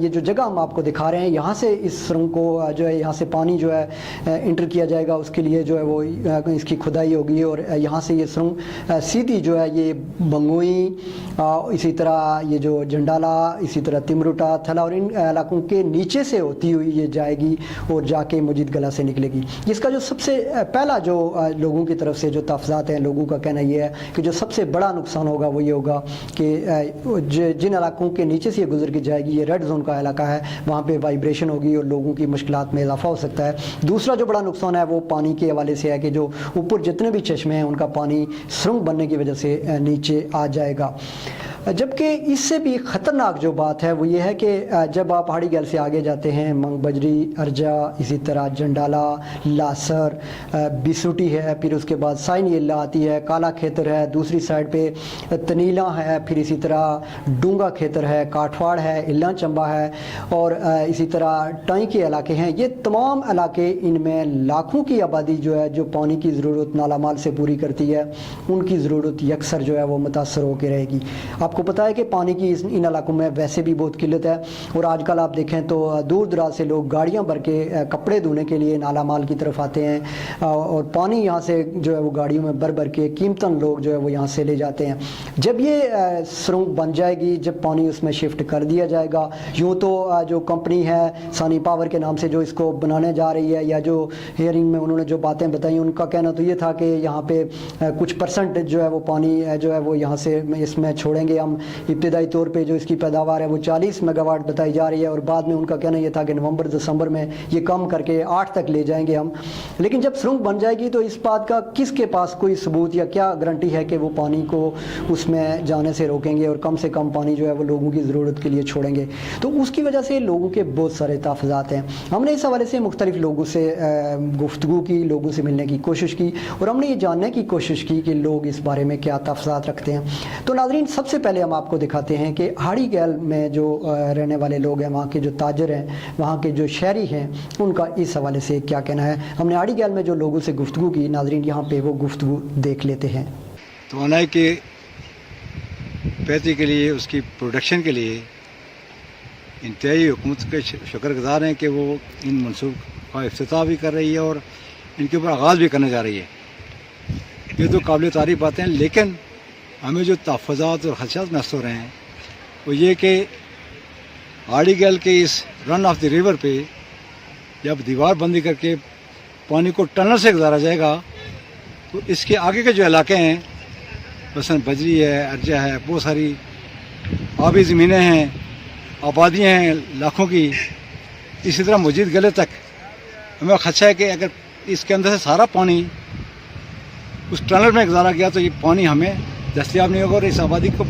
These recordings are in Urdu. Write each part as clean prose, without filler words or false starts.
یہ جو جگہ ہم آپ کو دکھا رہے ہیں یہاں سے اس سرنگ کو جو ہے یہاں سے پانی جو ہے انٹر کیا جائے گا، اس کے لیے جو ہے وہ اس کی کھدائی ہوگی اور یہاں سے یہ سرنگ سیدھی جو ہے یہ بنگوئی، اسی طرح یہ جو جنڈالا، اسی طرح تمروٹا، تھلا اور ان علاقوں کے نیچے سے ہوتی ہوئی یہ جائے گی اور جا کے مجید گلا سے نکلے گی۔ اس کا جو سب سے پہلا جو لوگوں کی طرف سے جو تحفظات ہیں، لوگوں کا کہنا یہ ہے کہ جو سب سے بڑا نقصان ہوگا وہ یہ ہوگا کہ جن علاقوں کے نیچے سے یہ گزر کے جائے گی، یہ ریڈ زون کا علاقہ ہے، وہاں پہ وائبریشن ہوگی اور لوگوں کی مشکلات میں اضافہ ہو سکتا ہے۔ دوسرا جو بڑا نقصان ہے وہ پانی کے حوالے سے ہے کہ جو اوپر جتنے بھی چشمے ہیں ان کا پانی سرنگ بننے کی وجہ سے نیچے آ جائے گا۔ جبکہ اس سے بھی خطرناک جو بات ہے وہ یہ ہے کہ جب آپ ہاڑی گیل سے آگے جاتے ہیں، منگ بجری، ارجا، اسی طرح جنڈالا، لاسر، بیسوٹی ہے، پھر اس کے بعد سائن یلا آتی ہے، کالا کھیتر ہے، دوسری سائڈ پہ تنیلا ہے، پھر اسی طرح ڈونگا کھیتر ہے، کاٹھواڑ ہے، اللہ چمبا ہے اور اسی طرح ٹائیں کے علاقے ہیں۔ یہ تمام علاقے، ان میں لاکھوں کی آبادی جو ہے جو پانی کی ضرورت نالا مال سے پوری کرتی ہے، ان کی ضرورت یکسر جو ہے وہ متاثر ہو کے رہے گی۔ آپ کو پتہ ہے کہ پانی کی ان علاقوں میں ویسے بھی بہت قلت ہے اور آج کل آپ دیکھیں تو دور دراز سے لوگ گاڑیاں بھر کے کپڑے دھونے کے لیے نالا مال کی طرف آتے ہیں اور پانی یہاں سے جو ہے وہ گاڑیوں میں بھر بھر کے قیمتاً لوگ جو ہے وہ یہاں سے لے جاتے ہیں۔ جب یہ سرنگ بن جائے گی، جب پانی اس میں شفٹ کر دیا جائے گا، یوں تو جو کمپنی ہے سانی پاور کے نام سے جو اس کو بنانے جا رہی ہے یا جو ہیئرنگ میں انہوں نے جو باتیں بتائیں، ان کا کہنا تو یہ تھا کہ یہاں پہ کچھ پرسنٹ جو ہے وہ پانی جو ہے وہ یہاں سے اس میں چھوڑیں گے ہم۔ ابتدائی طور پہ جو اس کی پیداوار ہے وہ 40 میگا واٹ بتائی جا رہی ہے اور بعد میں ان کا کہنا یہ تھا کہ نومبر دسمبر میں یہ کم کر کے 8 تک لے جائیں گے ہم۔ لیکن جب سرنگ بن جائے گی تو اس بات کا کس کے پاس کوئی ثبوت یا کیا گارنٹی ہے کہ وہ پانی کو اس میں جانے سے روکیں گے اور کم سے کم پانی جو ہے وہ لوگوں کی ضرورت کے لیے چھوڑیں گے؟ تو اس کی وجہ سے لوگوں کے بہت سارے تحفظات ہیں۔ ہم نے اس حوالے سے مختلف لوگوں سے گفتگو کی، لوگوں سے ملنے کی کوشش کی اور ہم نے یہ جاننے کی کوشش کی کہ لوگ اس بارے میں کیا تحفظات رکھتے ہیں۔ تو ناظرین، سب سے پہلے ہم آپ کو دکھاتے ہیں کہ ہاڑی گیل میں جو رہنے والے لوگ ہیں، وہاں کے جو تاجر ہیں، وہاں کے جو شہری ہیں، ان کا اس حوالے سے کیا کہنا ہے۔ ہم نے ہاڑی گیل میں جو لوگوں سے گفتگو کی، ناظرین یہاں پہ وہ گفتگو دیکھ لیتے ہیں۔ توانائی کے پیدی کے لیے، اس کی پروڈکشن کے لیے انتہائی حکومت کے شکر گزار ہیں کہ وہ ان منصوب کا افتتاح بھی کر رہی ہے اور ان کے اوپر آغاز بھی کرنے جا رہی ہے۔ یہ تو قابل تعریف باتیں ہیں، لیکن ہمیں جو تحفظات اور خدشات محسوس ہو رہے ہیں وہ یہ کہ ہاڑی گیل کے اس رن آف دی ریور پہ جب دیوار بندی کر کے پانی کو ٹنل سے گزارا جائے گا تو اس کے آگے کے جو علاقے ہیں، مثلاً بجری ہے، ارجا ہے، بہت ساری آبی زمینیں ہیں، آبادیاں ہیں لاکھوں کی، اسی طرح مجید گلے تک ہمیں خدشہ ہے کہ اگر اس کے اندر سے سارا پانی اس ٹنل میں گزارا گیا تو یہ پانی ہمیں دستیاب نہیں ہوگا اور اس آبادی کو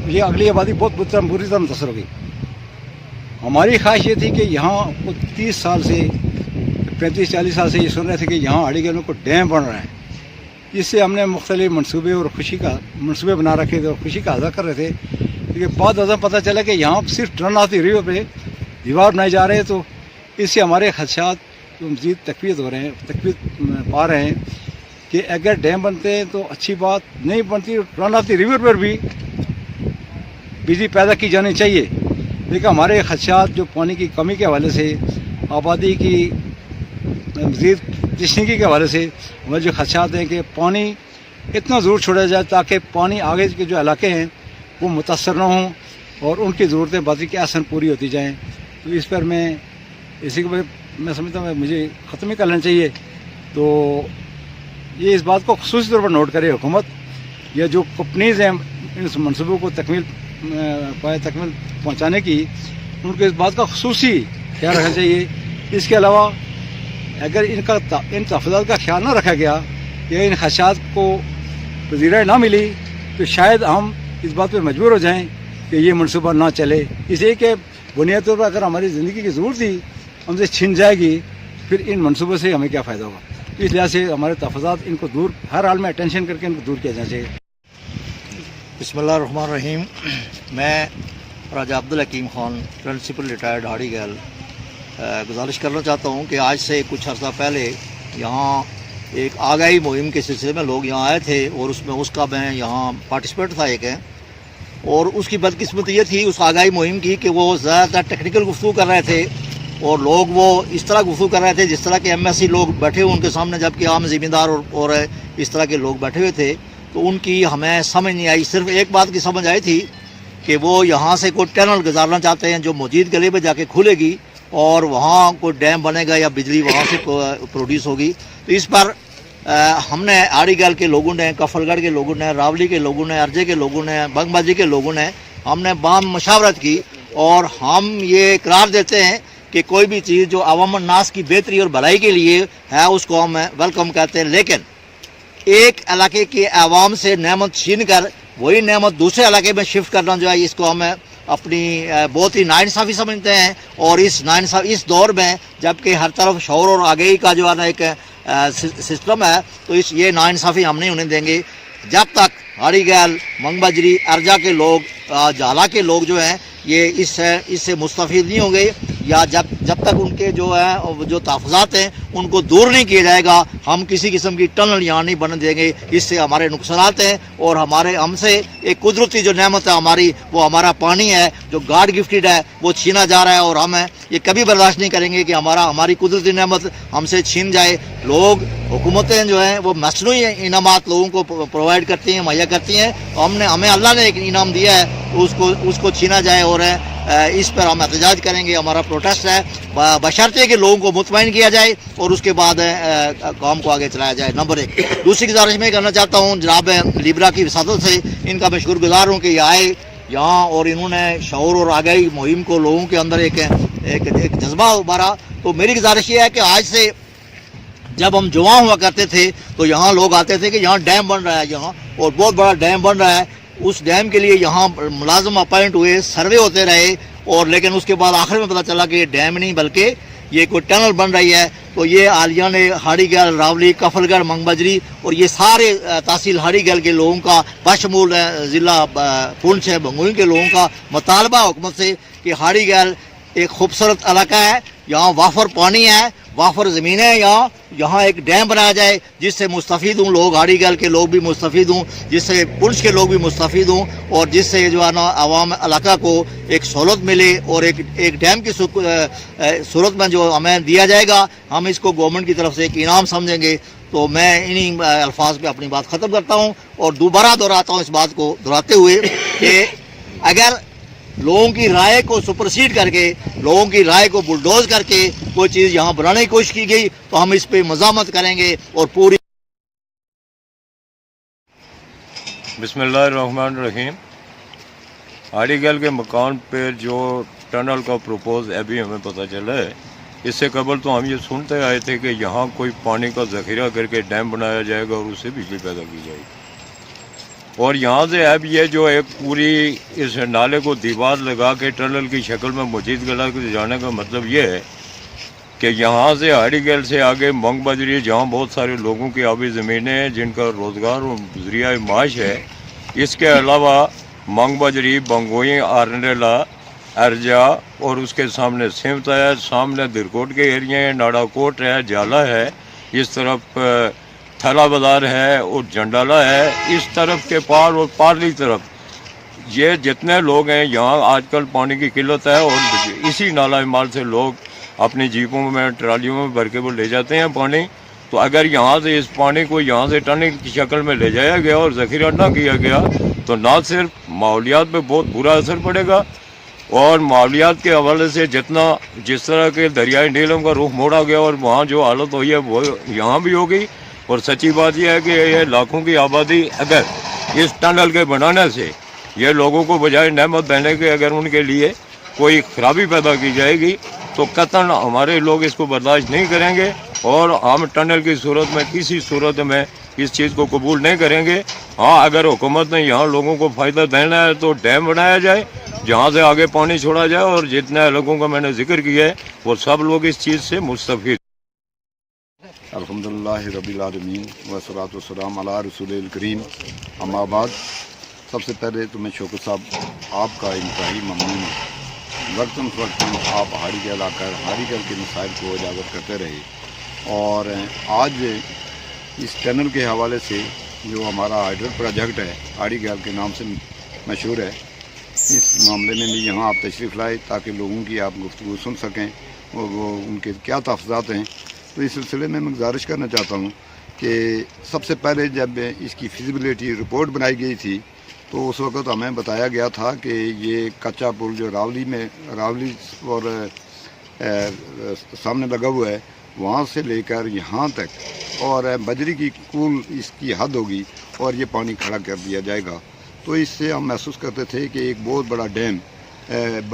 یہ اگلی آبادی بہت بری طرح متاثر ہوگی۔ ہماری خواہش یہ تھی کہ یہاں 30 سال سے 35-40 سال سے یہ سن رہے تھے کہ یہاں ہاڑی گیل میں کوئی ڈیم بن رہا ہے۔ اس سے ہم نے مختلف منصوبے اور منصوبے بنا رکھے تھے اور خوشی کا اظہار کر رہے تھے، لیکن بعد ازاں پتہ چلا کہ یہاں صرف رن آف دی ریور پہ دیوار بنائے جا رہے ہیں، تو اس سے ہمارے خدشات مزید تقویت ہو رہے ہیں، تقویت پا رہے ہیں کہ اگر ڈیم بنتے ہیں تو اچھی بات، نہیں بنتی رن آف دی ریور پر بھی بجلی پیدا کی جانی چاہیے، لیکن ہمارے خدشات جو پانی کی کمی کے حوالے سے، آبادی کی مزید تشنگی کے حوالے سے ہمارے جو خدشات ہیں کہ پانی اتنا ضرور چھوڑا جائے تاکہ پانی آگے کے جو علاقے ہیں وہ متاثر نہ ہوں اور ان کی ضرورتیں باقی کے آسان پوری ہوتی جائیں۔ تو اس پر اسی کو میں سمجھتا ہوں مجھے ختم ہی کر لینا چاہیے۔ تو یہ اس بات کو خصوصی طور پر نوٹ کرے حکومت یا جو کمپنیز ہیں اس منصوبوں کو تکمیل پہنچانے کی، ان کو اس بات کا خصوصی خیال رکھنا چاہیے۔ اس کے علاوہ اگر ان تحفظات کا خیال نہ رکھا گیا یا ان خدشات کو پذیرائی نہ ملی تو شاید ہم اس بات پہ مجبور ہو جائیں کہ یہ منصوبہ نہ چلے، اس لیے کہ بنیادی طور پر اگر ہماری زندگی کی ضرورت ہی ہم سے چھن جائے گی پھر ان منصوبوں سے ہمیں کیا فائدہ ہوگا۔ اس لحاظ سے ہمارے تحفظات ان کو دور، ہر حال میں اٹینشن کر کے ان کو دور کیا جانا چاہیے۔ بسم اللہ الرحمن الرحیم۔ میں راجہ عبدالحکیم خان، پرنسپل ریٹائرڈ ہاڑی گیل، گزارش کرنا چاہتا ہوں کہ آج سے کچھ عرصہ پہلے یہاں ایک آگاہی مہم کے سلسلے میں لوگ یہاں آئے تھے اور اس کا میں یہاں پارٹیسپیٹ تھا ایک ہے، اور اس کی بدقسمتی یہ تھی اس آگاہی مہم کی کہ وہ زیادہ تر ٹیکنیکل گفتگو کر رہے تھے اور لوگ وہ اس طرح گفتگو کر رہے تھے جس طرح کے MSc لوگ بیٹھے ہوئے ان کے سامنے، جبکہ عام ذمہ دار اور اس طرح کے لوگ بیٹھے ہوئے تھے. تو ان کی ہمیں سمجھ نہیں آئی. صرف ایک بات کی سمجھ آئی تھی کہ وہ یہاں سے کوئی ٹنل گزارنا چاہتے ہیں جو موجود گلے پہ جا کے کھلے گی اور وہاں کوئی ڈیم بنے گا یا بجلی وہاں سے پروڈیوس ہوگی. تو اس پر ہم نے ہاڑی گل کے لوگوں نے، کفل گڑھ کے لوگوں نے، راولی کے لوگوں نے، ارجے کے لوگوں نے، بنگ بازی کے لوگوں نے ہم نے بام مشاورت کی اور ہم یہ اقرار دیتے ہیں کہ کوئی بھی چیز جو عوام الناس کی بہتری اور بھلائی کے لیے ہے اس کو ہم ویلکم کہتے ہیں. لیکن ایک علاقے کے عوام سے نعمت چھین کر وہی نعمت دوسرے علاقے میں شفٹ کرنا جو ہے اس کو ہم اپنی بہت ہی ناانصافی سمجھتے ہیں. اور اس دور میں جبکہ ہر طرف شعور اور آگاہی کا جو ہے نا ایک سسٹم ہے، تو یہ ناانصافی ہم نہیں ہونے دیں گے جب تک ہاڑی گیل، منگ بجری، ارجا کے لوگ، جالا کے لوگ جو ہیں یہ اس سے مستفید نہیں ہوں گے، یا جب تک ان کے جو تحفظات ہیں ان کو دور نہیں کیا جائے گا ہم کسی قسم کی ٹنل یہاں نہیں بن دیں گے. اس سے ہمارے نقصانات ہیں اور ہم سے ایک قدرتی جو نعمت ہے ہماری، وہ ہمارا پانی ہے جو گاڈ گفٹڈ ہے، وہ چھینا جا رہا ہے اور ہم یہ کبھی برداشت نہیں کریں گے کہ ہماری قدرتی نعمت ہم سے چھین جائے. لوگ، حکومتیں جو ہیں وہ مصنوعی انعامات لوگوں کو پرووائڈ کرتی ہیں، مہیا کرتی ہیں. ہمیں اللہ نے ایک انعام دیا ہے اس کو چھینا جائے اور اس پر ہم احتجاج کریں گے. ہمارا پروٹیسٹ ہے بشرطے کہ لوگوں کو مطمئن کیا جائے اور اس کے بعد کام کو آگے چلایا جائے. نمبر 1. دوسری گزارش میں کرنا چاہتا ہوں جناب لیبرا کی وساطت سے ان کا میں شکر گزار ہوں کہ یہ آئے یہاں اور انہوں نے شعور اور آگاہی مہم کو لوگوں کے اندر ایک جذبہ ابھارا. تو میری گزارش یہ ہے کہ آج سے جب ہم جوان ہوا کرتے تھے تو یہاں لوگ آتے تھے کہ یہاں ڈیم بن رہا ہے یہاں، اور بہت بڑا ڈیم بن رہا ہے. اس ڈیم کے لیے یہاں ملازم اپائنٹ ہوئے، سروے ہوتے رہے، اور لیکن اس کے بعد آخر میں پتہ چلا کہ یہ ڈیم نہیں بلکہ یہ کوئی ٹنل بن رہی ہے. تو یہ عالیہ نے ہاڑی گیل، راولی، کفل گڑھ، منگ بجری اور یہ سارے تحصیل ہاڑی گیل کے لوگوں کا بشمول ضلع پونچھ بنگوئی کے لوگوں کا مطالبہ حکومت سے کہ ہاڑی گیل ایک خوبصورت علاقہ ہے، یہاں وافر پانی ہے، وافر زمینیں ہیں، یہاں ایک ڈیم بنایا جائے جس سے مستفید ہوں لوگ، ہاڑی گیل کے لوگ بھی مستفید ہوں، جس سے پونچھ کے لوگ بھی مستفید ہوں، اور جس سے جو ہے نا عوام علاقہ کو ایک سہولت ملے اور ایک ڈیم کی صورت میں جو ہمیں دیا جائے گا ہم اس کو گورنمنٹ کی طرف سے ایک انعام سمجھیں گے. تو میں انہی الفاظ پہ اپنی بات ختم کرتا ہوں اور دوبارہ دہراتا ہوں اس بات کو دہراتے ہوئے کہ اگر لوگوں کی رائے کو سپرسیڈ کر کے، لوگوں کی رائے کو بلڈوز کر کے کوئی چیز یہاں بنانے کی کوشش کی گئی تو ہم اس پہ مزاحمت کریں گے اور پوری. بسم اللہ الرحمن الرحیم. ہاڑی گیل کے مکان پہ جو ٹنل کا پروپوز ابھی ہمیں پتہ چلا ہے، اس سے قبل تو ہم یہ سنتے آئے تھے کہ یہاں کوئی پانی کا ذخیرہ کر کے ڈیم بنایا جائے گا اور اس سے بجلی پیدا کی جائے گی. اور یہاں سے اب یہ جو ایک پوری اس نالے کو دیوار لگا کے ٹنل کی شکل میں مجید گلا کے جانے کا مطلب یہ ہے کہ یہاں سے ہاڑی گیل سے آگے منگ بجری، جہاں بہت سارے لوگوں کی آبی زمینیں ہیں جن کا روزگار اور ذریعہ معاش ہے، اس کے علاوہ منگ بجری، بنگوئی، آرنڈیلا، ارجا اور اس کے سامنے سمت ہے، سامنے درکوٹ کے ایریے ہیں، ناڑا کوٹ ہے، جالا ہے، اس طرف تھلا بازار ہے اور جنڈالا ہے، اس طرف کے پار اور پارلی طرف یہ جتنے لوگ ہیں یہاں آج کل پانی کی قلت ہے اور اسی نالا مال سے لوگ اپنی جیپوں میں، ٹرالیوں میں بھر کے وہ لے جاتے ہیں پانی. تو اگر یہاں سے اس پانی کو یہاں سے ٹنل کی شکل میں لے جایا گیا اور ذخیرہ نہ کیا گیا تو نہ صرف ماحولیات پہ بہت برا اثر پڑے گا، اور ماحولیات کے حوالے سے جس طرح کے دریائے نیلم کا رخ موڑا گیا اور وہاں جو حالت ہوئی ہے وہ یہاں بھی ہوگی. اور سچی بات یہ ہے کہ یہ لاکھوں کی آبادی اگر اس ٹنل کے بنانے سے یہ لوگوں کو بجائے نعمت دینے کے اگر ان کے لیے کوئی خرابی پیدا کی جائے گی تو قطعاً ہمارے لوگ اس کو برداشت نہیں کریں گے اور ہم ٹنل کی صورت میں کسی صورت میں اس چیز کو قبول نہیں کریں گے. ہاں اگر حکومت نے یہاں لوگوں کو فائدہ دینا ہے تو ڈیم بنایا جائے جہاں سے آگے پانی چھوڑا جائے اور جتنے لوگوں کا میں نے ذکر کیا ہے وہ سب لوگ اس چیز سے مستفید. الحمدللہ رب العالمین والصلاۃ والسلام علی رسول الکریم. اما بعد، سب سے پہلے تو میں شوکت صاحب آپ کا انتہائی ممنون ہوں. وقتاً فوقتاً آپ ہاڑی گیل آ کر ہاڑی گیل کے مسائل کو اجاگر کرتے رہے، اور آج اس ٹنل کے حوالے سے جو ہمارا ہائیڈرل پروجیکٹ ہے ہاڑی گیل کے نام سے مشہور ہے، اس معاملے میں بھی یہاں آپ تشریف لائے تاکہ لوگوں کی آپ گفتگو سن سکیں اور وہ ان کے کیا تحفظات ہیں. تو اس سلسلے میں گزارش کرنا چاہتا ہوں کہ سب سے پہلے جب اس کی فیزیبلٹی رپورٹ بنائی گئی تھی تو اس وقت ہمیں بتایا گیا تھا کہ یہ کچا پل جو راولی اور سامنے لگا ہوا ہے وہاں سے لے کر یہاں تک اور بجری کی کول اس کی حد ہوگی اور یہ پانی کھڑا کر دیا جائے گا. تو اس سے ہم محسوس کرتے تھے کہ ایک بہت بڑا ڈیم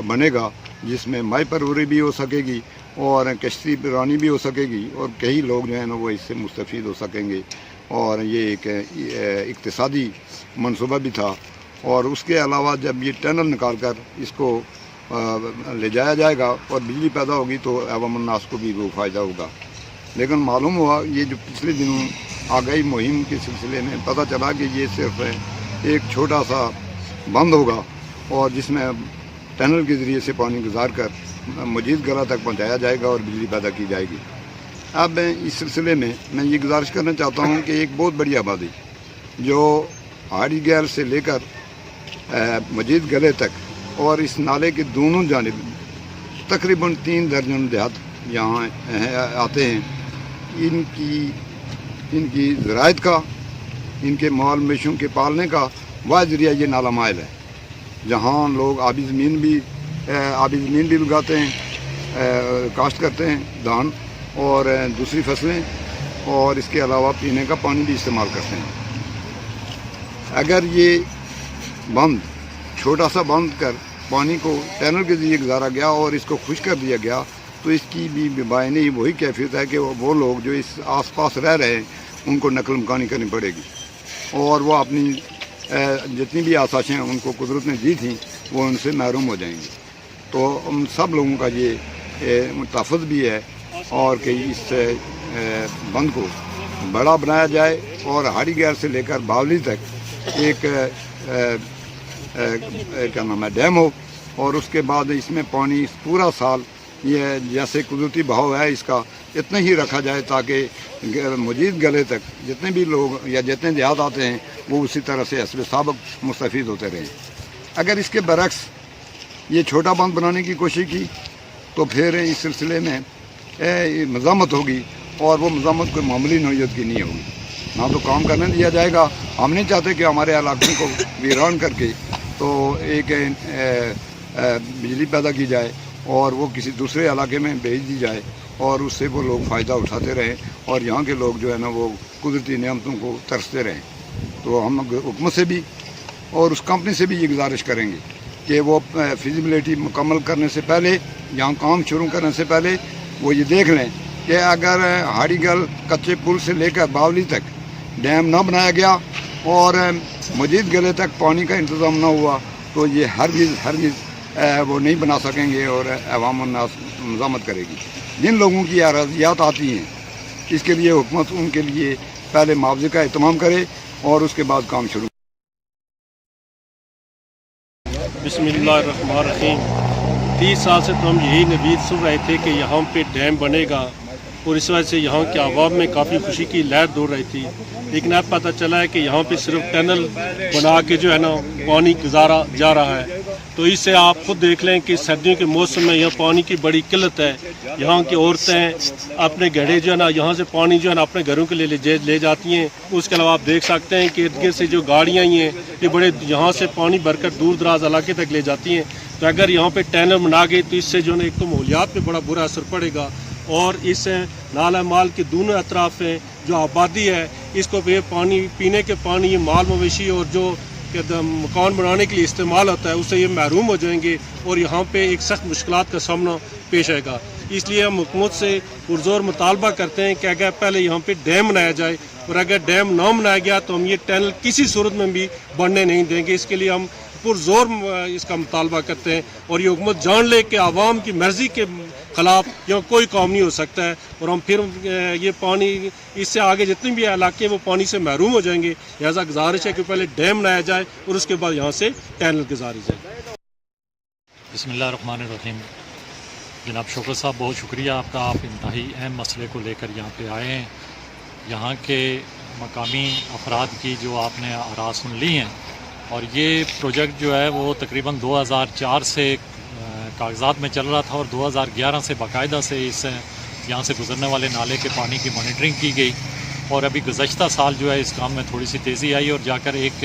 بنے گا جس میں ماہی پروری بھی ہو سکے گی اور کشتی رانی بھی ہو سکے گی اور کئی لوگ جو ہیں نا وہ اس سے مستفید ہو سکیں گے. اور یہ ایک اقتصادی منصوبہ بھی تھا. اور اس کے علاوہ جب یہ ٹنل نکال کر اس کو لے جایا جائے گا اور بجلی پیدا ہوگی تو عوام الناس کو بھی وہ فائدہ ہوگا. لیکن معلوم ہوا یہ جو پچھلے دنوں آگاہی مہم کے سلسلے میں پتہ چلا کہ یہ صرف ایک چھوٹا سا بند ہوگا اور جس میں ٹنل کے ذریعے سے پانی گزار کر مجید گلا تک پہنچایا جائے گا اور بجلی پیدا کی جائے گی. اب اس سلسلے میں یہ گزارش کرنا چاہتا ہوں کہ ایک بہت بڑی آبادی جو ہاڑی گیل سے لے کر مجید گلے تک اور اس نالے کے دونوں جانب تقریباً 3 درجن دیہات یہاں آتے ہیں. ان کی زراعت کا ان کے مال مویشیوں کے پالنے کا واحد ذریعہ یہ نالا مائل ہے جہاں لوگ آبی زمین بھی لگاتے ہیں کاشت کرتے ہیں دھان اور دوسری فصلیں اور اس کے علاوہ پینے کا پانی بھی استعمال کرتے ہیں. اگر یہ بند چھوٹا سا بند کر پانی کو ٹینل کے ذریعے گزارا گیا اور اس کو خشک کر دیا گیا تو اس کی بھی بائنی وہی کیفیت ہے کہ وہ لوگ جو اس آس پاس رہ رہے ہیں ان کو نقل مکانی کرنی پڑے گی اور وہ اپنی جتنی بھی آسائشیں ان کو قدرت نے دی تھیں وہ ان سے محروم ہو جائیں گے. تو ان سب لوگوں کا یہ تحفظ بھی ہے اور کہ اس بند کو بڑا بنایا جائے اور ہاڑی گیر سے لے کر باولی تک ایک کیا نام ہے ڈیم ہو اور اس کے بعد اس میں پانی پورا سال یہ جیسے قدرتی بہاؤ ہے اس کا اتنا ہی رکھا جائے تاکہ مجید گلے تک جتنے بھی لوگ یا جتنے دیہات آتے ہیں وہ اسی طرح سے حسب سابق مستفید ہوتے رہیں. اگر اس کے برعکس یہ چھوٹا بند بنانے کی کوشش کی تو پھر اس سلسلے میں مزاحمت ہوگی اور وہ مزاحمت کوئی معمولی نوعیت کی نہیں ہوگی. نہ تو کام کرنے دیا جائے گا. ہم نہیں چاہتے کہ ہمارے علاقوں کو ویران کر کے تو ایک بجلی پیدا کی جائے اور وہ کسی دوسرے علاقے میں بھیج دی جائے اور اس سے وہ لوگ فائدہ اٹھاتے رہیں اور یہاں کے لوگ جو ہے نا وہ قدرتی نعمتوں کو ترستے رہیں. تو ہم حکومت سے بھی اور اس کمپنی سے بھی یہ گزارش کریں گے کہ وہ فیزیبلٹی مکمل کرنے سے پہلے یہاں کام شروع کرنے سے پہلے وہ یہ دیکھ لیں کہ اگر ہاڑی گل کچے پل سے لے کر باولی تک ڈیم نہ بنایا گیا اور مجید گلے تک پانی کا انتظام نہ ہوا تو یہ ہرگز وہ نہیں بنا سکیں گے اور عوام الناس مزاحمت کرے گی. جن لوگوں کی اراضیات آتی ہیں اس کے لیے حکومت ان کے لیے پہلے معاوضے کا اہتمام کرے اور اس کے بعد کام شروع. بسم اللہ الرحمن الرحیم. 30 سال سے تو ہم یہی نوید سن رہے تھے کہ یہاں پہ ڈیم بنے گا اور اس وجہ سے یہاں کے عوام میں کافی خوشی کی لہر دوڑ رہی تھی. لیکن اب پتہ چلا ہے کہ یہاں پہ صرف ٹنل بنا کے جو ہے نا پانی گزارا جا رہا ہے. تو اس سے آپ خود دیکھ لیں کہ سردیوں کے موسم میں یہاں پانی کی بڑی قلت ہے. یہاں کی عورتیں اپنے گھڑے جو ہے نا یہاں سے پانی جو ہے نا اپنے گھروں کے لیے لے جاتی ہیں. اس کے علاوہ آپ دیکھ سکتے ہیں کہ ارد گرد سے جو گاڑیاں ہی ہیں یہ بڑے یہاں سے پانی بھر کر دور دراز علاقے تک لے جاتی ہیں. تو اگر یہاں پہ ٹینل بنا گئے تو اس سے جو ہے نا ایک تو ماحولیات پہ بڑا برا اثر پڑے گا اور اس سے نالہ مال کے دونوں اطراف ہیں جو آبادی ہے اس کو یہ پانی پینے کے پانی یہ مال مویشی اور جو مکان بنانے کے لیے استعمال ہوتا ہے اس سے یہ محروم ہو جائیں گے اور یہاں پہ ایک سخت مشکلات کا سامنا پیش آئے گا. اس لیے ہم حکومت سے پرزور مطالبہ کرتے ہیں کہ اگر پہلے یہاں پہ ڈیم بنایا جائے اور اگر ڈیم نہ بنایا گیا تو ہم یہ ٹنل کسی صورت میں بھی بننے نہیں دیں گے. اس کے لیے ہم پرزور اس کا مطالبہ کرتے ہیں اور یہ حکومت جان لے کہ عوام کی مرضی کے خلاف یہاں کوئی کام نہیں ہو سکتا ہے اور ہم پھر یہ پانی اس سے آگے جتنے بھی علاقے وہ پانی سے محروم ہو جائیں گے. لہٰذا گزارش ہے کہ پہلے ڈیم بنایا جائے اور اس کے بعد یہاں سے ٹنل گزاری جائے. بسم اللہ الرحمن الرحیم. جناب شوکت صاحب بہت شکریہ آپ کا. آپ انتہائی اہم مسئلے کو لے کر یہاں پہ آئے ہیں. یہاں کے مقامی افراد کی جو آپ نے آراء سن لی ہیں اور یہ پروجیکٹ جو ہے وہ تقریباً 2004 سے کاغذات میں چل رہا تھا اور 2011 سے باقاعدہ سے اس یہاں سے گزرنے والے نالے کے پانی کی مانیٹرنگ کی گئی، اور ابھی گزشتہ سال جو ہے اس کام میں تھوڑی سی تیزی آئی، اور جا کر ایک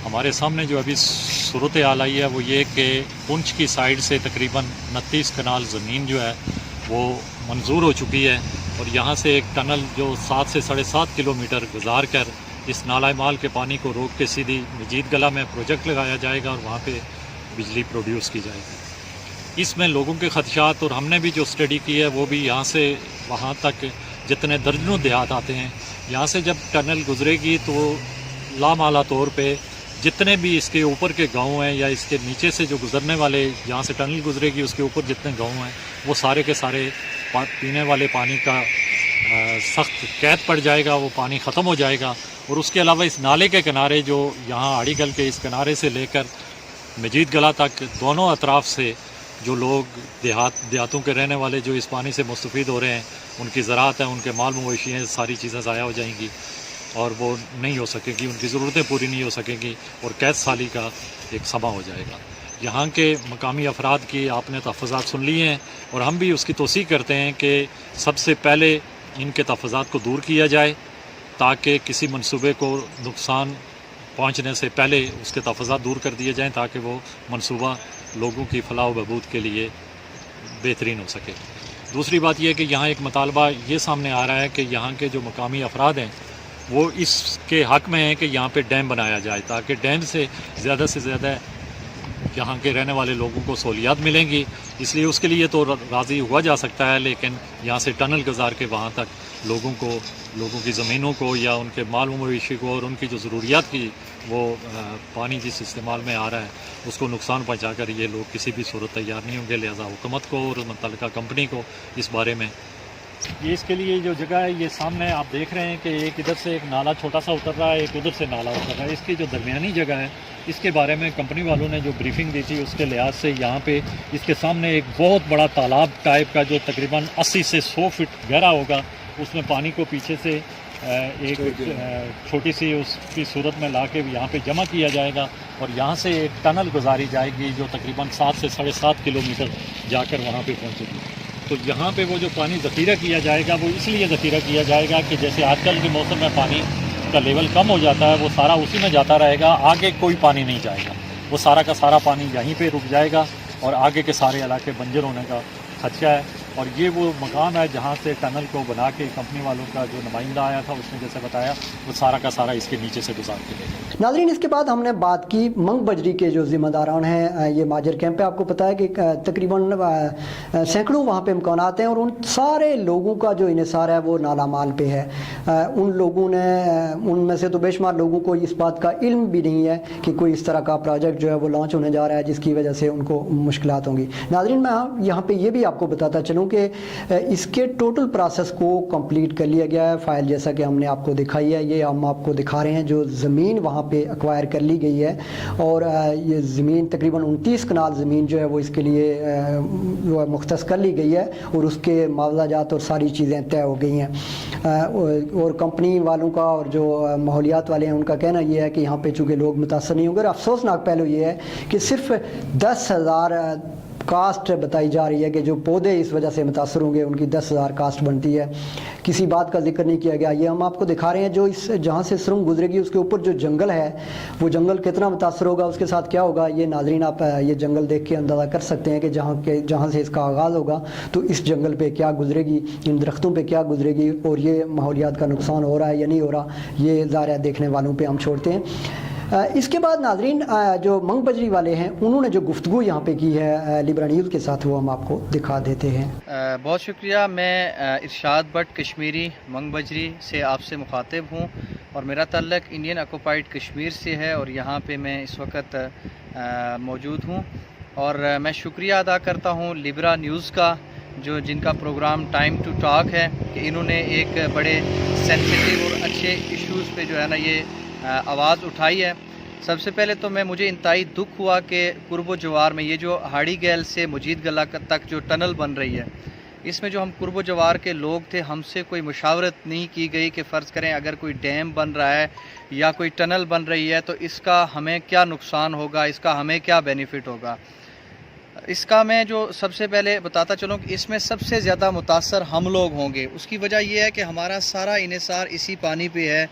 ہمارے سامنے جو ابھی صورتحال آئی ہے وہ یہ کہ پنچ کی سائیڈ سے تقریباً 29 کنال زمین جو ہے وہ منظور ہو چکی ہے، اور یہاں سے ایک ٹنل جو 7 سے 7.5 کلومیٹر گزار کر اس نالہ مال کے پانی کو روک کے سیدھی مجید گلا میں پروجیکٹ لگایا جائے گا اور وہاں پہ بجلی پروڈیوس کی جائے گی۔ اس میں لوگوں کے خدشات، اور ہم نے بھی جو اسٹڈی کی ہے وہ بھی یہاں سے وہاں تک جتنے درجنوں دیہات آتے ہیں، یہاں سے جب ٹنل گزرے گی تو لامحالہ طور پہ جتنے بھی اس کے اوپر کے گاؤں ہیں یا اس کے نیچے سے جو گزرنے والے، یہاں سے ٹنل گزرے گی اس کے اوپر جتنے گاؤں ہیں وہ سارے کے سارے پینے والے پانی کا سخت قید پڑ جائے گا، وہ پانی ختم ہو جائے گا۔ اور اس کے علاوہ اس نالے کے کنارے جو یہاں آڑی گل کے اس کنارے سے لے کر مجید گلا تک دونوں اطراف سے جو لوگ دیہاتوں کے رہنے والے جو اس پانی سے مستفید ہو رہے ہیں، ان کی زراعت ہے، ان کے مال مویشی ہیں، ساری چیزیں ضائع ہو جائیں گی اور وہ نہیں ہو سکے گی، ان کی ضرورتیں پوری نہیں ہو سکیں گی، اور قید سالی کا ایک سما ہو جائے گا۔ یہاں کے مقامی افراد کی آپ نے تحفظات سن لی ہیں، اور ہم بھی اس کی توثیق کرتے ہیں کہ سب سے پہلے ان کے تحفظات کو دور کیا جائے تاکہ کسی منصوبے کو نقصان پہنچنے سے پہلے اس کے تحفظات دور کر دیے جائیں تاکہ وہ منصوبہ لوگوں کی فلاح و بہبود کے لیے بہترین ہو سکے۔ دوسری بات یہ ہے کہ یہاں ایک مطالبہ یہ سامنے آ رہا ہے کہ یہاں کے جو مقامی افراد ہیں وہ اس کے حق میں ہیں کہ یہاں پہ ڈیم بنایا جائے تاکہ ڈیم سے زیادہ یہاں کے رہنے والے لوگوں کو سہولیات ملیں گی۔ اس لیے اس کے لیے تو راضی ہوا جا سکتا ہے، لیکن یہاں سے ٹنل گزار کے وہاں تک لوگوں کی زمینوں کو یا ان کے مال و مویشی کو اور ان کی جو ضروریات کی وہ پانی جس استعمال میں آ رہا ہے اس کو نقصان پہنچا کر یہ لوگ کسی بھی صورت تیار نہیں ہوں گے۔ لہٰذا حکومت کو اور متعلقہ کمپنی کو اس بارے میں یہ اس کے لیے جو جگہ ہے یہ سامنے آپ دیکھ رہے ہیں کہ ایک ادھر سے ایک نالا چھوٹا سا اتر رہا ہے، ایک ادھر سے نالا اتر رہا ہے، اس کی جو درمیانی جگہ ہے اس کے بارے میں کمپنی والوں نے جو بریفنگ دی تھی اس کے لحاظ سے یہاں پہ اس کے سامنے ایک بہت بڑا تالاب ٹائپ کا جو تقریباً 80 سے 100 فٹ گہرا ہوگا، اس میں پانی کو پیچھے سے ایک چھوٹی سی اس کی صورت میں لا کے یہاں پہ جمع کیا جائے گا، اور یہاں سے ایک ٹنل گزاری جائے گی جو تقریباً 7 سے 7.5 کلومیٹر جا کر وہاں پہ پہنچے گی۔ تو یہاں پہ وہ جو پانی ذخیرہ کیا جائے گا وہ اس لیے ذخیرہ کیا جائے گا کہ جیسے آج کل کے موسم میں پانی کا لیول کم ہو جاتا ہے وہ سارا اسی میں جاتا رہے گا، آگے کوئی پانی نہیں جائے گا، وہ سارا کا سارا پانی یہیں پہ رک جائے گا اور آگے کے سارے علاقے بنجر ہونے کا خدشہ ہے۔ اور یہ وہ مقام ہے جہاں سے ٹنل کو بنا کے کمپنی والوں کا جو نمائندہ آیا تھا اس نے جیسے بتایا وہ سارا کا سارا اس کے نیچے سے گزار کے لے گئے۔ ناظرین اس کے بعد ہم نے بات کی منگ بجری کے جو ذمہ داران ہیں، یہ ماجر کیمپ پہ آپ کو پتہ ہے کہ تقریباً سینکڑوں وہاں پہ امکانات ہیں، اور ان سارے لوگوں کا جو انحصار ہے وہ نالا مال پہ ہے۔ ان لوگوں نے ان میں سے تو بے شمار لوگوں کو اس بات کا علم بھی نہیں ہے کہ کوئی اس طرح کا پروجیکٹ جو ہے وہ لانچ ہونے جا رہا ہے جس کی وجہ سے ان کو مشکلات ہوں گی۔ ناظرین میں یہاں پہ یہ بھی آپ کو بتاتا چلوں کہ اس کے ٹوٹل پروسیس کو کمپلیٹ کر لیا گیا ہے، فائل جیسا کہ ہم نے آپ کو دکھائی ہے، یہ ہم آپ کو دکھا رہے ہیں جو زمین وہاں پہ ایکوائر کر لی گئی ہے، اور یہ زمین تقریباً 29 کنال زمین جو ہے وہ اس کے لیے جو ہے مختص کر لی گئی ہے، اور اس کے معاوضہ جات اور ساری چیزیں طے ہو گئی ہیں۔ اور کمپنی والوں کا اور جو ماحولیات والے ہیں ان کا کہنا یہ ہے کہ یہاں پہ چونکہ لوگ متاثر نہیں ہوں گے، اور افسوسناک پہلو یہ ہے کہ صرف 10,000 کاسٹ بتائی جا رہی ہے کہ جو پودے اس وجہ سے متاثر ہوں گے ان کی 10,000 کاسٹ بنتی ہے، کسی بات کا ذکر نہیں کیا گیا۔ یہ ہم آپ کو دکھا رہے ہیں جو اس جہاں سے سرنگ گزرے گی اس کے اوپر جو جنگل ہے وہ جنگل کتنا متاثر ہوگا، اس کے ساتھ کیا ہوگا، یہ ناظرین آپ یہ جنگل دیکھ کے اندازہ کر سکتے ہیں کہ جہاں سے اس کا آغاز ہوگا تو اس جنگل پہ کیا گزرے گی، ان درختوں پہ کیا گزرے گی، اور یہ ماحولیات کا نقصان ہو رہا ہے یا نہیں ہو رہا، یہ ظاہر دیکھنے والوں پہ ہم چھوڑتے ہیں۔ اس کے بعد ناظرین جو منگ بجری والے ہیں انہوں نے جو گفتگو یہاں پہ کی ہے لیبرا نیوز کے ساتھ وہ ہم آپ کو دکھا دیتے ہیں۔ بہت شکریہ، میں ارشاد بٹ کشمیری منگ بجری سے آپ سے مخاطب ہوں، اور میرا تعلق انڈین آکوپائڈ کشمیر سے ہے، اور یہاں پہ میں اس وقت موجود ہوں، اور میں شکریہ ادا کرتا ہوں لیبرا نیوز کا جن کا پروگرام ٹائم ٹو ٹاک ہے کہ انہوں نے ایک بڑے سینسیٹیو اور اچھے ایشوز پہ جو ہے نا یہ آواز اٹھائی ہے۔ سب سے پہلے تو مجھے انتہائی دکھ ہوا کہ قرب و جوار میں یہ جو ہاڑی گیل سے مجید گلا تک جو ٹنل بن رہی ہے اس میں جو ہم قرب و جوار کے لوگ تھے ہم سے کوئی مشاورت نہیں کی گئی کہ فرض کریں اگر کوئی ڈیم بن رہا ہے یا کوئی ٹنل بن رہی ہے تو اس کا ہمیں کیا نقصان ہوگا، اس کا ہمیں کیا بینیفٹ ہوگا۔ اس کا میں جو سب سے پہلے بتاتا چلوں کہ اس میں سب سے زیادہ متاثر ہم لوگ ہوں گے۔ اس کی وجہ یہ ہے کہ ہمارا سارا انحصار اسی پانی پہ ہے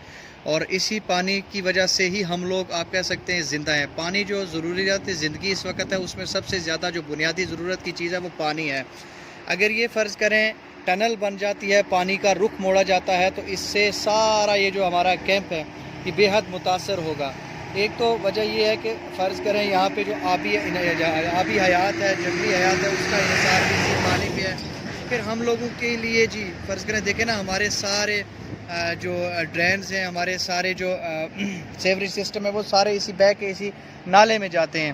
اور اسی پانی کی وجہ سے ہی ہم لوگ آپ کہہ سکتے ہیں زندہ ہیں۔ پانی جو ضروریات زندگی اس وقت ہے اس میں سب سے زیادہ جو بنیادی ضرورت کی چیز ہے وہ پانی ہے۔ اگر یہ فرض کریں ٹنل بن جاتی ہے، پانی کا رخ موڑا جاتا ہے تو اس سے سارا یہ جو ہمارا کیمپ ہے یہ بے حد متاثر ہوگا۔ ایک تو وجہ یہ ہے کہ فرض کریں یہاں پہ جو آبی حیات ہے، جنگلی حیات ہے، اس کا انحصار بھی اسی پانی پہ ہے۔ پھر ہم لوگوں کے لیے جی فرض کریں دیکھیں نا ہمارے سارے جو ڈرینز ہیں، ہمارے سارے جو سیوریج سسٹم ہے وہ سارے اسی بہ کے اسی نالے میں جاتے ہیں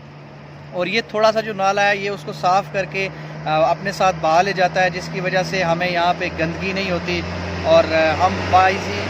اور یہ تھوڑا سا جو نالا ہے یہ اس کو صاف کر کے اپنے ساتھ بہا لے جاتا ہے، جس کی وجہ سے ہمیں یہاں پہ گندگی نہیں ہوتی اور ہم باعثی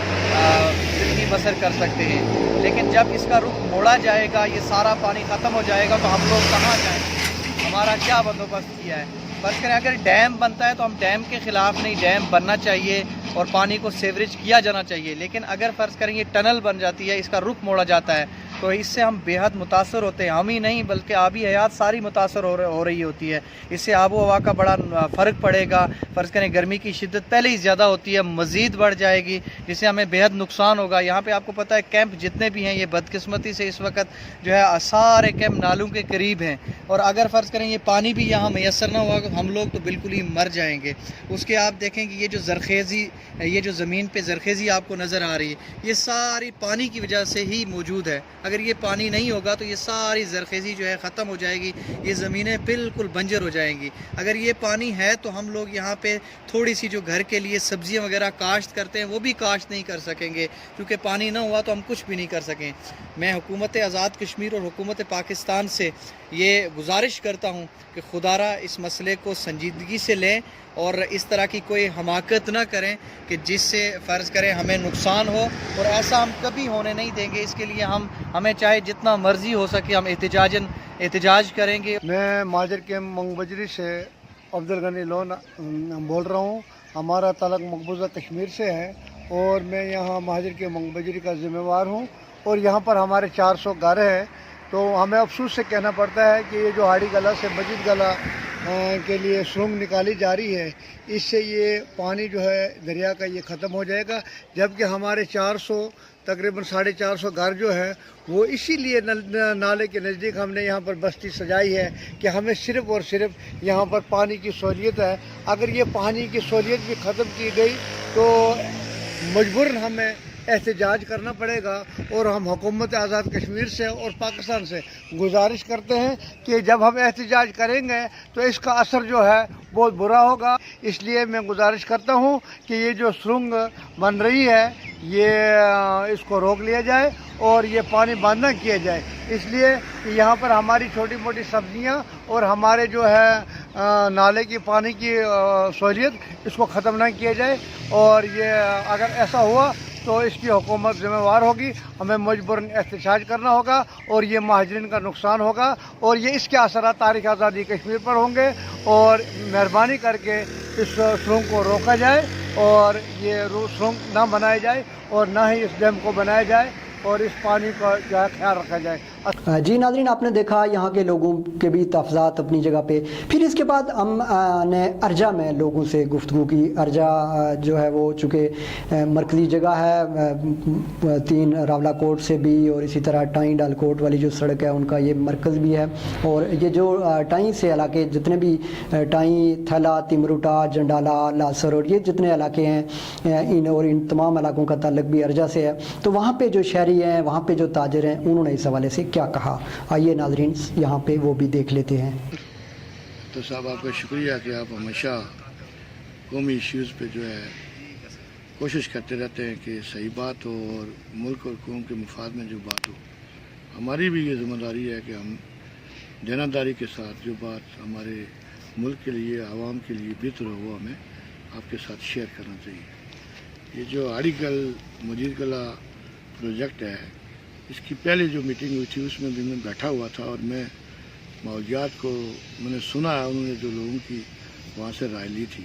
زندگی بسر کر سکتے ہیں۔ لیکن جب اس کا رخ موڑا جائے گا، یہ سارا پانی ختم ہو جائے گا تو ہم لوگ کہاں جائیں گے؟ ہمارا کیا بندوبست کیا ہے؟ فرض کریں اگر ڈیم بنتا ہے تو ہم ڈیم کے خلاف نہیں، ڈیم بننا چاہیے اور پانی کو سیوریج کیا جانا چاہیے، لیکن اگر فرض کریں یہ ٹنل بن جاتی ہے، اس کا رخ موڑا جاتا ہے تو اس سے ہم بے حد متاثر ہوتے ہیں۔ ہم ہی نہیں بلکہ آبی حیات ساری متاثر ہو رہی ہوتی ہے۔ اس سے آب و ہوا کا بڑا فرق پڑے گا۔ فرض کریں گرمی کی شدت پہلے ہی زیادہ ہوتی ہے، مزید بڑھ جائے گی، جس سے ہمیں بے حد نقصان ہوگا۔ یہاں پہ آپ کو پتہ ہے کیمپ جتنے بھی ہیں یہ بدقسمتی سے اس وقت جو ہے سارے کیمپ نالوں کے قریب ہیں اور اگر فرض کریں یہ پانی بھی یہاں میسر نہ ہوا تو ہم لوگ تو بالکل ہی مر جائیں گے۔ اس کے آپ دیکھیں کہ یہ جو زرخیزی، یہ جو زمین پہ زرخیزی آپ کو نظر آ رہی ہے یہ ساری پانی کی وجہ سے ہی موجود ہے۔ اگر یہ پانی نہیں ہوگا تو یہ ساری زرخیزی جو ہے ختم ہو جائے گی، یہ زمینیں بالکل بنجر ہو جائیں گی۔ اگر یہ پانی ہے تو ہم لوگ یہاں پہ تھوڑی سی جو گھر کے لیے سبزیاں وغیرہ کاشت کرتے ہیں وہ بھی کاشت نہیں کر سکیں گے، کیونکہ پانی نہ ہوا تو ہم کچھ بھی نہیں کر سکیں۔ میں حکومت آزاد کشمیر اور حکومت پاکستان سے یہ گزارش کرتا ہوں کہ خدا را اس مسئلے کو سنجیدگی سے لیں اور اس طرح کی کوئی حماقت نہ کریں کہ جس سے فرض کریں ہمیں نقصان ہو، اور ایسا ہم کبھی ہونے نہیں دیں گے۔ اس کے لیے ہمیں چاہے جتنا مرضی ہو سکے ہم احتجاج کریں گے۔ میں مہاجر کے منگ بجری سے عبدالغنی لون بول رہا ہوں۔ ہمارا تعلق مقبوضہ کشمیر سے ہے اور میں یہاں مہاجر کے منگ بجری کا ذمہ وار ہوں اور یہاں پر ہمارے 400 گھر ہیں۔ تو ہمیں افسوس سے کہنا پڑتا ہے کہ یہ جو ہاڑی گلا سے مجید گلا کے لیے سرنگ نکالی جا رہی ہے، اس سے یہ پانی جو ہے دریا کا یہ ختم ہو جائے گا، جبکہ ہمارے 400 تقریباً 450 گھر جو ہے وہ اسی لیے نالے کے نزدیک ہم نے یہاں پر بستی سجائی ہے کہ ہمیں صرف اور صرف یہاں پر پانی کی سہولیت ہے۔ اگر یہ پانی کی سہولیت بھی ختم کی گئی تو مجبوراً ہمیں احتجاج کرنا پڑے گا، اور ہم حکومت آزاد کشمیر سے اور پاکستان سے گزارش کرتے ہیں کہ جب ہم احتجاج کریں گے تو اس کا اثر جو ہے بہت برا ہوگا۔ اس لیے میں گزارش کرتا ہوں کہ یہ جو سرنگ بن رہی ہے یہ اس کو روک لیا جائے اور یہ پانی بند نہ کیا جائے، اس لیے کہ یہاں پر ہماری چھوٹی موٹی سبزیاں اور ہمارے جو ہے نالے کی پانی کی سہولیت اس کو ختم نہ کیا جائے، اور یہ اگر ایسا ہوا تو اس کی حکومت ذمہ وار ہوگی، ہمیں مجبوراً احتجاج کرنا ہوگا اور یہ مہاجرین کا نقصان ہوگا، اور یہ اس کے اثرات تاریخ آزادی کشمیر پر ہوں گے۔ اور مہربانی کر کے اس سرنگ کو روکا جائے اور یہ سرنگ نہ بنایا جائے اور نہ ہی اس ڈیم کو بنایا جائے اور اس پانی کا جو ہے خیال رکھا جائے۔ جی ناظرین، آپ نے دیکھا یہاں کے لوگوں کے بھی تحفظات اپنی جگہ پہ۔ پھر اس کے بعد ہم نے ارجا میں لوگوں سے گفتگو کی۔ ارجا جو ہے وہ چونکہ مرکزی جگہ ہے، 3 راولہ کوٹ سے بھی اور اسی طرح ٹائیں ڈال کوٹ والی جو سڑک ہے ان کا یہ مرکز بھی ہے، اور یہ جو ٹائیں سے علاقے جتنے بھی ٹائیں، تھلا، تمروٹا، جنڈالا، لاسر اور یہ جتنے علاقے ہیں ان تمام علاقوں کا تعلق بھی ارجا سے ہے۔ تو وہاں پہ جو شہری ہیں، وہاں پہ جو تاجر ہیں، انہوں نے اس حوالے سے کیا کہا، آئیے ناظرین یہاں پہ وہ بھی دیکھ لیتے ہیں۔ تو صاحب آپ کا شکریہ کہ آپ ہمیشہ قومی ایشوز پہ جو ہے کوشش کرتے رہتے ہیں کہ صحیح بات ہو اور ملک اور قوم کے مفاد میں جو بات ہو۔ ہماری بھی یہ ذمہ داری ہے کہ ہم دیانتداری کے ساتھ جو بات ہمارے ملک کے لیے، عوام کے لیے بہتر ہو وہ ہمیں آپ کے ساتھ شیئر کرنا چاہیے۔ یہ جو ہاڑی گل مجید گلا پروجیکٹ ہے، اس کی پہلے جو میٹنگ ہوئی تھی اس میں بھی میں بیٹھا ہوا تھا اور میں ماحولیات کو میں نے سنا ہے، انہوں نے جو لوگوں کی وہاں سے رائے لی تھی۔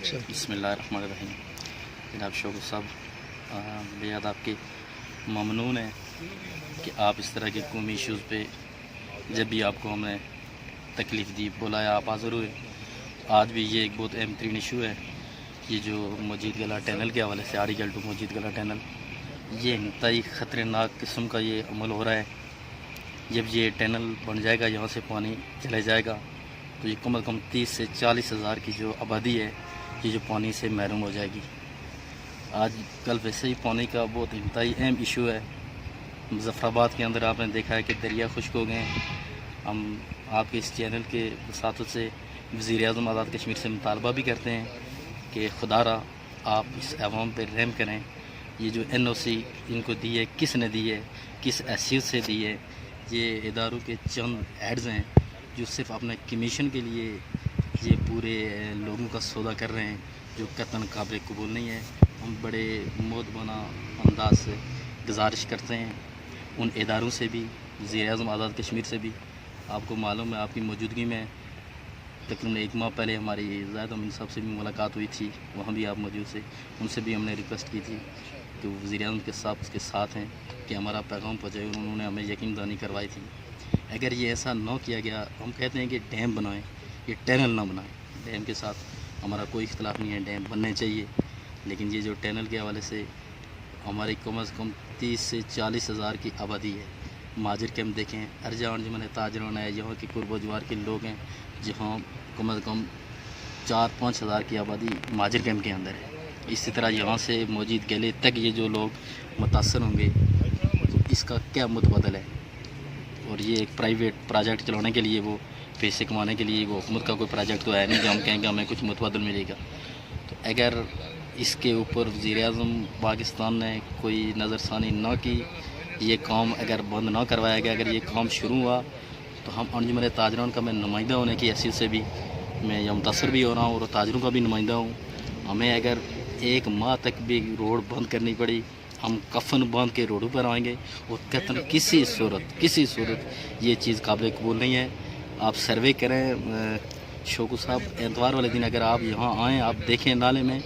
بسم اللہ الرحمن الرحیم. جناب شوکت صاحب بیاد آپ کے ممنون ہیں کہ آپ اس طرح کے قومی ایشوز پہ جب بھی آپ کو ہم نے تکلیف دی بلایا آپ حاضر ہوئے. آج بھی یہ ایک بہت اہم ترین ایشو ہے. یہ جو موجید گلا ٹنل کے حوالے سے آڑی گل ٹو موجید گلا ٹنل یہ انتہائی خطرناک قسم کا یہ عمل ہو رہا ہے. جب یہ ٹنل بن جائے گا یہاں سے پانی چلے جائے گا تو یہ کم از کم 30 سے 40 ہزار کی جو آبادی ہے یہ جو پانی سے محروم ہو جائے گی. آج کل ویسے ہی پانی کا بہت انتہائی اہم ایشو ہے. مظفر آباد کے اندر آپ نے دیکھا ہے کہ دریا خشک ہو گئے ہیں. ہم آپ کے اس چینل کے وساطت سے وزیر اعظم آزاد کشمیر سے مطالبہ بھی کرتے ہیں کہ خدا را آپ اس عوام پہ رحم کریں. یہ جو NOC ان کو دی ہے کس نے دی ہے, کس حیثیت سے دی ہے؟ یہ اداروں کے چند ایڈز ہیں جو صرف اپنے کمیشن کے لیے یہ پورے لوگوں کا سودا کر رہے ہیں, جو قطعاً قابل قبول نہیں ہے. ہم بڑے مودبانہ انداز سے گزارش کرتے ہیں ان اداروں سے بھی, وزیر اعظم آزاد کشمیر سے بھی. آپ کو معلوم ہے آپ کی موجودگی میں تقریباً 1 ماہ پہلے ہماری زاہد امین صاحب سے بھی ملاقات ہوئی تھی, وہاں بھی آپ موجود تھے. ان سے بھی ہم نے ریکویسٹ کی تھی کہ وزیر اعظم کے صاحب اس کے ساتھ ہیں کہ ہمارا پیغام پہنچائے. انہوں نے ہمیں یقین دہانی کروائی تھی. اگر یہ ایسا نہ کیا گیا, ہم کہتے ہیں کہ ڈیم بنائیں, یہ ٹنل نہ بنائیں. ڈیم کے ساتھ ہمارا کوئی اختلاف نہیں ہے, ڈیم بننے چاہیے, لیکن یہ جو ٹنل کے حوالے سے ہماری کم از کم 30 سے 40 ہزار کی آبادی ہے. ماجر کے ہم دیکھیں, ارجا انجمن تاجران ہے, یہاں کے قرب و جوار کے لوگ ہیں, جہاں کم از کم 4-5 ہزار کی آبادی ماجر کیمپ کے اندر ہے. اسی طرح یہاں سے موجود گلے تک یہ جو لوگ متاثر ہوں گے تو اس کا کیا متبادل ہے؟ اور یہ ایک پرائیویٹ پروجیکٹ چلانے کے لیے, وہ پیسے کمانے کے لیے, وہ حکومت کا کوئی پروجیکٹ تو ہے نہیں کہ ہم کہیں گے ہمیں کچھ متبادل ملے گا. تو اگر اس کے اوپر وزیر اعظم پاکستان نے کوئی نظر ثانی نہ کی, یہ کام اگر بند نہ کروایا گیا, اگر یہ کام شروع ہوا تو ہم انجمن تاجران کا میں نمائندہ ہونے کی حیثیت سے بھی میں یہ متاثر بھی ہو رہا ہوں اور تاجروں کا بھی نمائندہ ہوں. ہمیں اگر 1 ماہ تک بھی روڈ بند کرنی پڑی, ہم کفن باندھ کے روڈوں پر آئیں گے. اور قطعاً کسی صورت یہ چیز قابل قبول نہیں ہے. آپ سروے کریں شوکت صاحب, اتوار والے دن اگر آپ یہاں آئیں, آپ دیکھیں نالے میں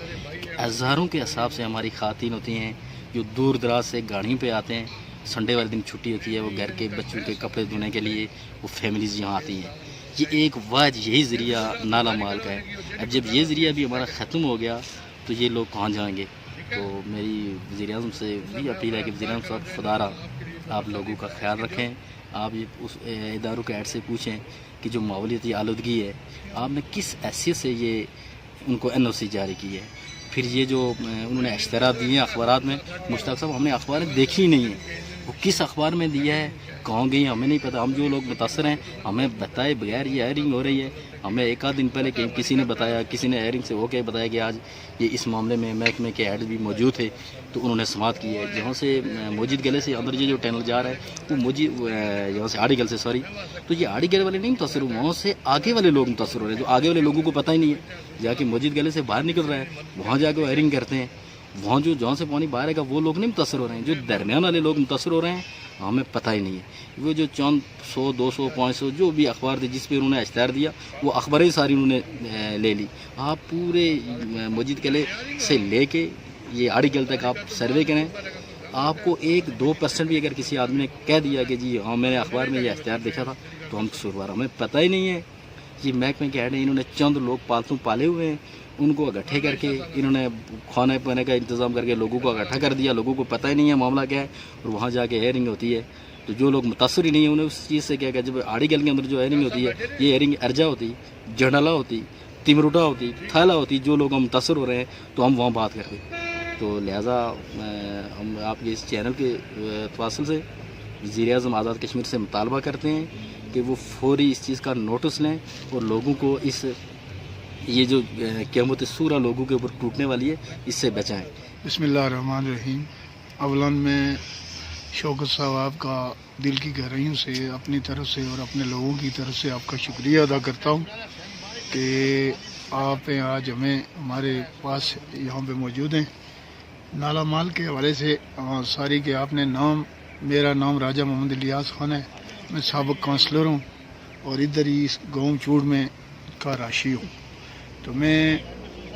ہزاروں کے حساب سے ہماری خواتین ہوتی ہیں جو دور دراز سے گاڑیوں پہ آتے ہیں. سنڈے والے دن چھٹی ہوتی ہے, وہ گھر کے بچوں کے کپڑے دھونے کے لیے وہ فیملیز یہاں آتی ہیں. یہ ایک واحد یہی ذریعہ نالا مال کا ہے. اب جب یہ ذریعہ بھی ہمارا ختم ہو گیا تو یہ لوگ کہاں جائیں گے؟ تو میری وزیر اعظم سے بھی اپیل ہے کہ وزیر اعظم صاحب خدا را آپ لوگوں کا خیال رکھیں. آپ یہ اس اداروں کے ایڈ سے پوچھیں کہ جو ماحولیاتی آلودگی ہے آپ نے کس حیثیت سے یہ ان کو NOC جاری کی ہے. پھر یہ جو انہوں نے اشتہارات دیے ہیں اخبارات میں, مشتاق صاحب ہم نے اخبار دیکھی ہی نہیں ہے, وہ کس اخبار میں دیا ہے, کہاں گئی ہمیں نہیں پتہ. ہم جو لوگ متاثر ہیں ہمیں بتائے بغیر یہ ہیئرنگ ہو رہی ہے. ہمیں 1 آدھ دن پہلے کسی نے بتایا, کسی نے ہیئرنگ سے ہو کے بتایا کہ آج یہ اس معاملے میں محکمے کے ہیڈ بھی موجود تھے تو انہوں نے سماعت کی ہے. جہاں سے موجود گلے سے اندر یہ جو ٹنل جا رہا ہے وہ یہاں سے آڑی گل سے تو یہ آڑی گل والے نہیں متاثر ہوئے, وہاں سے آگے والے لوگ متاثر ہو رہے ہیں. جو آگے والے لوگوں کو پتہ ہی نہیں ہے, جا کے موجود گلے سے باہر نکل رہا ہے, وہاں جا کے وہ ہیئرنگ کرتے ہیں. وہاں جہاں سے پانی باہر آئے گا وہ لوگ نہیں متاثر ہو رہے ہیں, جو درمیان والے لوگ متاثر ہو رہے ہیں, ہمیں پتہ ہی نہیں ہے. وہ جو چند 100 200 500 جو بھی اخبار تھے جس پہ انہوں نے اشتہار دیا وہ اخباریں ساری انہوں نے لے لی. آپ پورے موجود قلعے سے لے کے یہ آڑی گل تک آپ سروے کریں, آپ کو 1-2% بھی اگر کسی آدمی نے کہہ دیا کہ جی ہاں میں نے اخبار میں یہ اشتہار دیکھا تھا تو ہم قصوروار. ہمیں پتہ ہی نہیں ہے. یہ محکمے کے ہیڈ ہیں, انہوں نے چند لوگ پالتو پالے ہوئے ہیں, ان کو اکٹھے کر کے انہوں نے کھانے پینے کا انتظام کر کے لوگوں کو اکٹھا کر دیا. لوگوں کو پتہ ہی نہیں ہے معاملہ کیا ہے, اور وہاں جا کے ہیئرنگ ہوتی ہے. تو جو لوگ متاثر ہی نہیں ہیں انہیں اس چیز سے کیا کہ جب آڑی گل کے اندر جو ہیئرنگ ہوتی ہے یہ ہیئرنگ ارجا ہوتی, جنڈالا ہوتی, تمروٹا ہوتی, تھالا ہوتی, جو لوگ ہم متاثر ہو رہے ہیں تو ہم وہاں بات کرتے. تو لہٰذا ہم آپ کے اس چینل کے فاصل سے وزیر اعظم آزاد کشمیر سے مطالبہ کرتے ہیں کہ وہ فوری اس چیز کا نوٹس لیں اور لوگوں کو اس یہ جو قیامت سورہ لوگوں کے اوپر ٹوٹنے والی ہے اس سے بچائیں. بسم اللہ الرحمن الرحیم. اولاً میں شوکت صاحب آپ کا دل کی گہرائیوں سے اپنی طرف سے اور اپنے لوگوں کی طرف سے آپ کا شکریہ ادا کرتا ہوں کہ آپ آج ہمارے پاس یہاں پہ موجود ہیں. نالا مال کے حوالے سے ساری کہ آپ نے میرا نام راجہ محمد الیاس خان ہے, میں سابق کونسلر ہوں اور ادھر ہی اس گاؤں چوڑ میں کا راشی ہوں. تو میں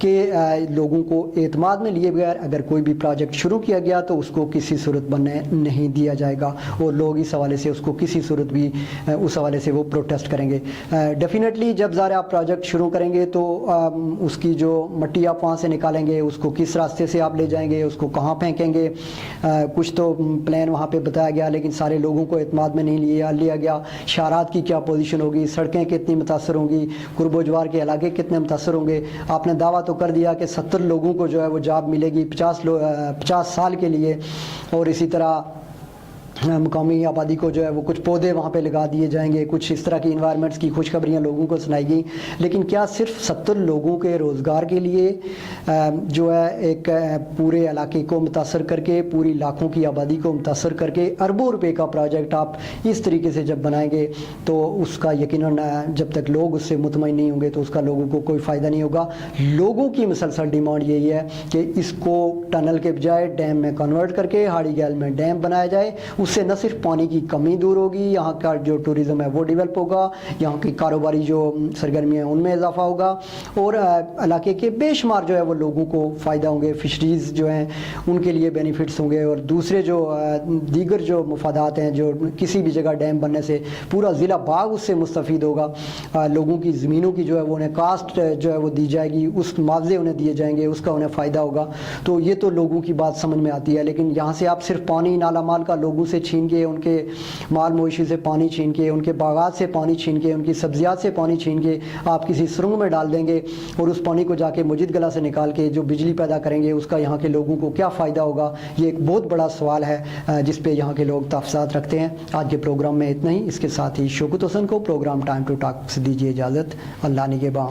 کہ لوگوں کو اعتماد میں لیے بغیر اگر کوئی بھی پروجیکٹ شروع کیا گیا تو اس کو کسی صورت بننے نہیں دیا جائے گا، اور لوگ اس حوالے سے اس کو کسی صورت بھی اس حوالے سے وہ پروٹیسٹ کریں گے۔ ڈیفینیٹلی جب ذرا آپ پروجیکٹ شروع کریں گے تو اس کی جو مٹی آپ وہاں سے نکالیں گے، اس کو کس راستے سے آپ لے جائیں گے، اس کو کہاں پھینکیں گے، کچھ تو پلان وہاں پہ بتایا گیا لیکن سارے لوگوں کو اعتماد میں نہیں لیا گیا۔ شہرات کی کیا پوزیشن ہوگی، سڑکیں کتنی متاثر ہوں گی، قرب و جوار کے علاقے کتنے متاثر ہوں گے۔ آپ نے دعویٰ تو کر دیا کہ 70 لوگوں کو جو ہے وہ جاب ملے گی 50 سال کے لیے، اور اسی طرح مقامی آبادی کو جو ہے وہ کچھ پودے وہاں پہ لگا دیے جائیں گے، کچھ اس طرح کی انوائرمنٹس کی خوشخبریاں لوگوں کو سنائی گئیں، لیکن کیا صرف 70 لوگوں کے روزگار کے لیے جو ہے ایک پورے علاقے کو متاثر کر کے، پوری لاکھوں کی آبادی کو متاثر کر کے اربوں روپے کا پروجیکٹ آپ اس طریقے سے جب بنائیں گے تو اس کا یقیناً جب تک لوگ اس سے مطمئن نہیں ہوں گے تو اس کا لوگوں کو کوئی فائدہ نہیں ہوگا۔ لوگوں کی مسلسل ڈیمانڈ یہی ہے کہ اس کو ٹنل کے بجائے ڈیم میں کنورٹ کر کے ہاڑی گیل میں ڈیم بنایا جائے۔ اس سے نہ صرف پانی کی کمی دور ہوگی، یہاں کا جو ٹوریزم ہے وہ ڈیولپ ہوگا، یہاں کی کاروباری جو سرگرمیاں ہیں ان میں اضافہ ہوگا، اور علاقے کے بے شمار جو ہے وہ لوگوں کو فائدہ ہوں گے، فشریز جو ہیں ان کے لیے بینیفٹس ہوں گے، اور دوسرے جو دیگر جو مفادات ہیں جو کسی بھی جگہ ڈیم بننے سے پورا ضلع باغ اس سے مستفید ہوگا۔ لوگوں کی زمینوں کی جو ہے وہ انہیں کاسٹ جو ہے وہ دی جائے گی، اس معاوضے انہیں دیے جائیں گے، اس کا انہیں فائدہ ہوگا۔ تو یہ تو لوگوں کی بات سمجھ میں آتی ہے، لیکن یہاں سے آپ صرف پانی نالا مال کا لوگوں سے چھین کے، ان کے مال مویشی سے پانی چھین کے، ان کے باغات سے پانی چھین کے، ان کی سبزیات سے پانی چھین کے آپ کسی سرنگ میں ڈال دیں گے، اور اس پانی کو جا کے مجید گلا سے نکال کے جو بجلی پیدا کریں گے اس کا یہاں کے لوگوں کو کیا فائدہ ہوگا؟ یہ ایک بہت بڑا سوال ہے جس پہ یہاں کے لوگ تحفظات رکھتے ہیں۔ آج کے پروگرام میں اتنا ہی، اس کے ساتھ ہی شوکت حسن کو پروگرام ٹائم ٹو ٹاک سے دیجیے اجازت۔ اللہ نگہباں۔